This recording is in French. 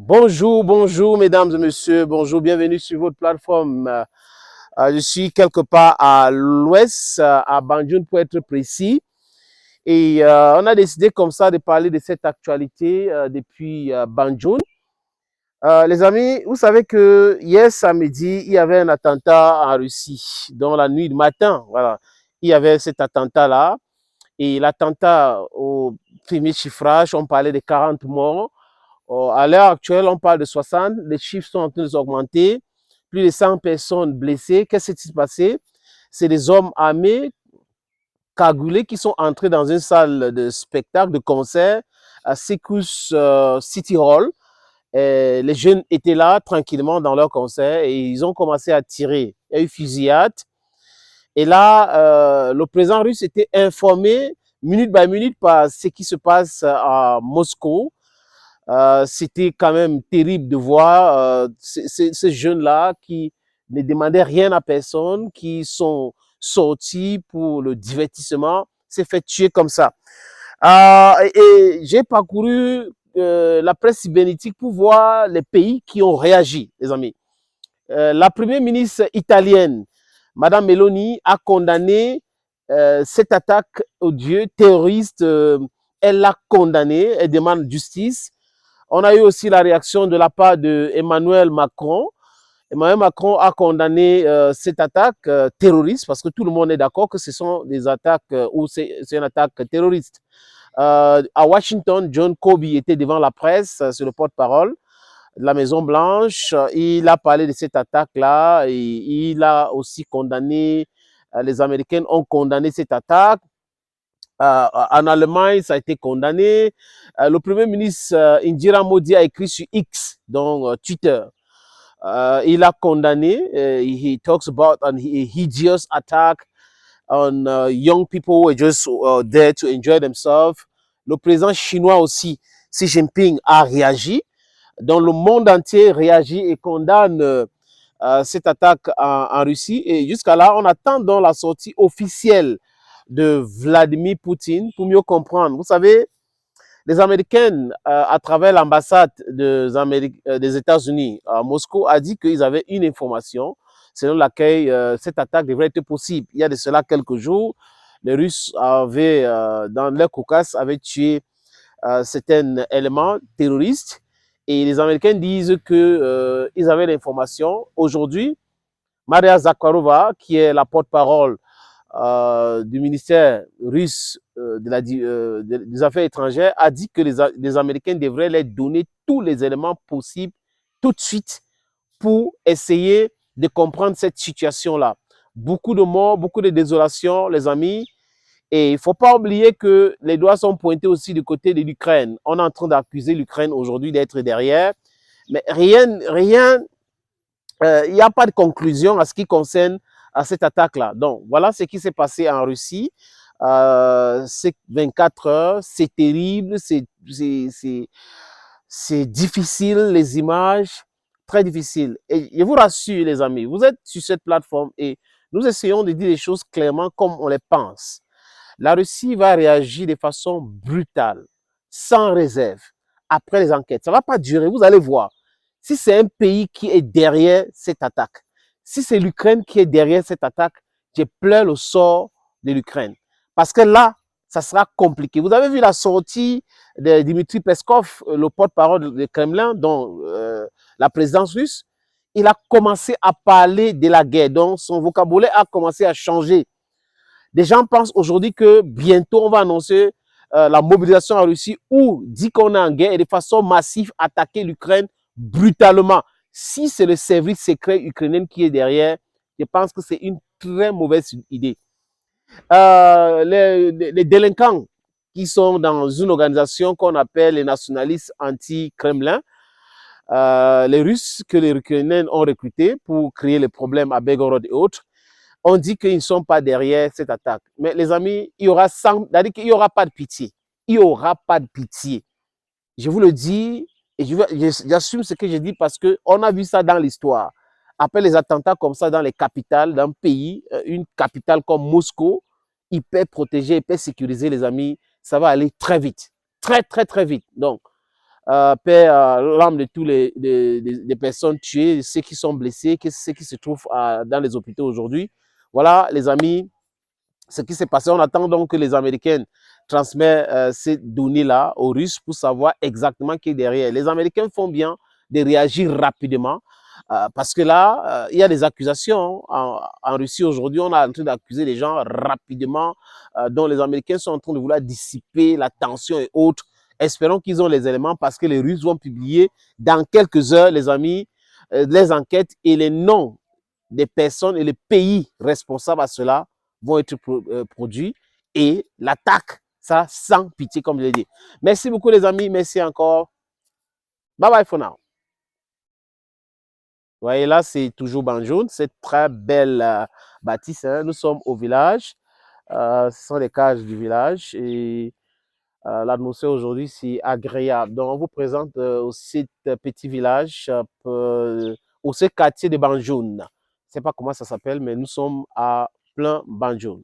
Bonjour, bonjour mesdames et messieurs, bonjour, bienvenue sur votre plateforme. Je suis quelque part à l'ouest, à Banjul pour être précis. Et on a décidé comme ça de parler de cette actualité depuis Banjul. Les amis, vous savez que hier samedi, il y avait un attentat en Russie. Dans la nuit du matin, voilà, il y avait cet attentat-là. Et l'attentat au premier chiffrage, on parlait de 40 morts. À l'heure actuelle, on parle de 60. Les chiffres sont en train d'augmenter. Plus de 100 personnes blessées. Qu'est-ce qui s'est passé? C'est des hommes armés, cagoulés, qui sont entrés dans une salle de spectacle, de concert, à Secus City Hall. Et les jeunes étaient là tranquillement dans leur concert et ils ont commencé à tirer. Il y a eu fusillade. Et là, le président russe était informé minute by minute par ce qui se passe à Moscou. C'était quand même terrible de voir ces jeunes-là qui ne demandaient rien à personne, qui sont sortis pour le divertissement, s'est fait tuer comme ça. Et j'ai parcouru la presse cybernétique pour voir les pays qui ont réagi, les amis. La première ministre italienne, Madame Meloni, a condamné cette attaque odieuse, terroriste. Elle l'a condamnée, elle demande justice. On a eu aussi la réaction de la part d'Emmanuel Macron. Emmanuel Macron a condamné cette attaque terroriste parce que tout le monde est d'accord que ce sont des attaques ou c'est une attaque terroriste. À Washington, John Kirby était devant la presse, c'est le porte-parole de la Maison-Blanche. Il a parlé de cette attaque-là et il a aussi condamné, les Américains ont condamné cette attaque. En Allemagne, ça a été condamné. Le Premier ministre Indira Modi a écrit sur X, donc Twitter. Il a condamné. He talks about a hideous attack on young people who are just there to enjoy themselves. Le président chinois aussi, Xi Jinping, a réagi. Donc le monde entier réagit et condamne cette attaque en Russie. Et jusqu'à là, on attend donc la sortie officielle de Vladimir Poutine pour mieux comprendre. Vous savez, les Américains, à travers l'ambassade des États-Unis à Moscou, a dit qu'ils avaient une information selon laquelle cette attaque devrait être possible. Il y a de cela quelques jours, les Russes avaient, dans leur Caucase, avaient tué certains éléments terroristes et les Américains disent qu'ils avaient l'information. Aujourd'hui, Maria Zakharova, qui est la porte-parole du ministère russe des Affaires étrangères, a dit que les Américains devraient leur donner tous les éléments possibles tout de suite pour essayer de comprendre cette situation-là. Beaucoup de morts, beaucoup de désolations, les amis. Et il ne faut pas oublier que les doigts sont pointés aussi du côté de l'Ukraine. On est en train d'accuser l'Ukraine aujourd'hui d'être derrière. Mais il n'y a pas de conclusion à ce qui concerne à cette attaque-là. Donc, voilà ce qui s'est passé en Russie. C'est 24 heures, c'est terrible, c'est difficile, les images, très difficile. Et je vous rassure, les amis, vous êtes sur cette plateforme et nous essayons de dire les choses clairement comme on les pense. La Russie va réagir de façon brutale, sans réserve, après les enquêtes. Ça ne va pas durer, vous allez voir. Si c'est un pays qui est derrière cette attaque, si c'est l'Ukraine qui est derrière cette attaque, je pleure le sort de l'Ukraine. Parce que là, ça sera compliqué. Vous avez vu la sortie de Dmitry Peskov, le porte-parole du Kremlin, dont la présidence russe. Il a commencé à parler de la guerre. Donc, son vocabulaire a commencé à changer. Des gens pensent aujourd'hui que bientôt, on va annoncer la mobilisation en Russie ou dit qu'on est en guerre et de façon massive attaquer l'Ukraine brutalement. Si c'est le service secret ukrainien qui est derrière, je pense que c'est une très mauvaise idée. Les délinquants qui sont dans une organisation qu'on appelle les nationalistes anti-Kremlin, les Russes que les Ukrainiens ont recrutés pour créer les problèmes à Belgorod et autres, on dit qu'ils ne sont pas derrière cette attaque. Mais les amis, il y aura pas de pitié. Il n'y aura pas de pitié. Je vous le dis, et j'assume ce que je dis parce qu'on a vu ça dans l'histoire. Après les attentats comme ça dans les capitales d'un pays, une capitale comme Moscou, hyper protégée, hyper sécurisée, les amis, ça va aller très vite. Très, très, très vite. Donc, paix l'âme de tous les personnes tuées, ceux qui sont blessés, ceux qui se trouvent dans les hôpitaux aujourd'hui. Voilà, les amis, ce qui s'est passé. On attend donc que les Américains transmettent ces données-là aux Russes pour savoir exactement qui est derrière. Les Américains font bien de réagir rapidement parce que là, il y a des accusations. En Russie aujourd'hui, on est en train d'accuser les gens rapidement, dont les Américains sont en train de vouloir dissiper la tension et autres. Espérons qu'ils ont les éléments parce que les Russes vont publier dans quelques heures, les amis, les enquêtes et les noms des personnes et les pays responsables à cela vont être produits et l'attaque, ça sans pitié, comme je l'ai dit. Merci beaucoup les amis, merci encore. Bye bye for now. Vous voyez là, c'est toujours Banjoun, cette très belle bâtisse. Hein. Nous sommes au village, ce sont les cages du village et l'atmosphère aujourd'hui, c'est agréable. Donc, on vous présente aussi ce petit village, au quartier de Banjoun. Je ne sais pas comment ça s'appelle, mais nous sommes à plein Banjoun.